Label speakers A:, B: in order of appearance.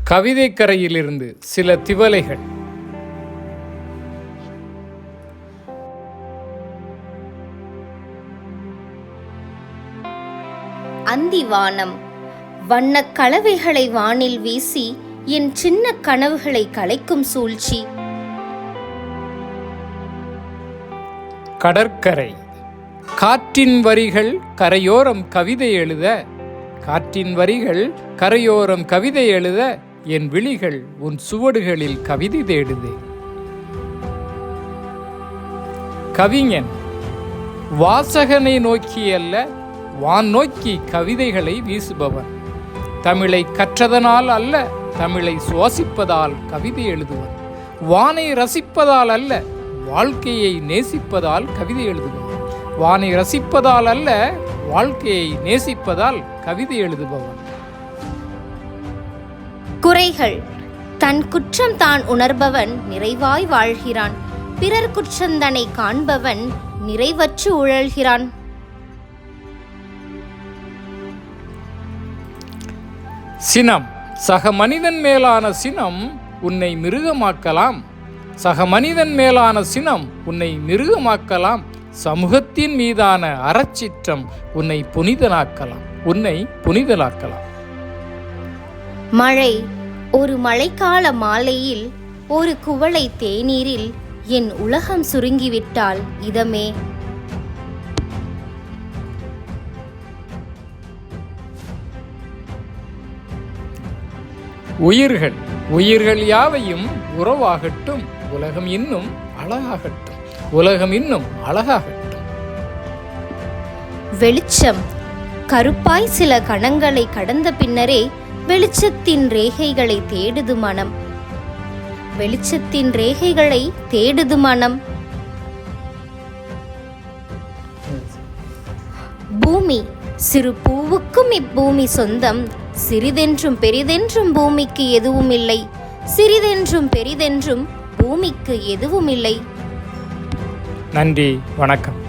A: கவிதைக்கரையிலிருந்து சில திவலைகள்.
B: அந்திவானம் வண்ணக் கலவைகளை வானில் வீசி என் சின்ன கனவுகளை கலைக்கும் சூழ்ச்சி.
A: கடற்கரை காற்றின் வரிகள் கரையோரம் கவிதை எழுத, காற்றின் வரிகள் கரையோரம் கவிதை எழுத, என் விழிகள் உன் சுவடுகளில் கவிதை தேடுதே. கவிஞன் வாசகனை நோக்கி அல்ல, வான் நோக்கி கவிதைகளை வீசுபவன். தமிழை கற்றதனால் அல்ல, தமிழை சுவாசிப்பதால் கவிதை எழுதுவன். வானை ரசிப்பதால் அல்ல, வாழ்க்கையை நேசிப்பதால் கவிதை எழுதுபவன். வானை ரசிப்பதால் அல்ல, வாழ்க்கையை நேசிப்பதால் கவிதை எழுதுபவன்.
B: குறைகள் தன் குற்றம் தான் உணர்பவன் நிறைவாய் வாழ்கிறான். பிறர் குற்றந்தனை காண்பவன் நிறைவற்று உழல்கிறான்.
A: சினம் சக மனிதன் மேலான சினம் உன்னை மிருகமாக்கலாம். சக மனிதன் மேலான சினம் உன்னை மிருகமாக்கலாம். சமூகத்தின் மீதான அறச்சிற்றம் உன்னை புனிதனாக்கலாம்.
B: மழை ஒரு மழைக்கால மாலையில் ஒரு குவளை தேநீரில் என் உலகம் சுருங்கிவிட்டால் இதமே.
A: உயிர்கள் யாவையும் உறவாகட்டும், உலகம் இன்னும் அழகாகட்டும்.
B: வெளிச்சம் கருப்பாய் சில கணங்களை கடந்த பின்னரே வெளிச்சத்தின் ரேகைகளை தேடுது மனம். பூமி சிறு பூவுக்கும் இப்பூமி சொந்தம். சிறிதென்றும் பெரிதென்றும் பூமிக்கு எதுவும் இல்லை. சிறிதென்றும் பெரிதென்றும் பூமிக்கு எதுவும் இல்லை.
A: நன்றி, வணக்கம்.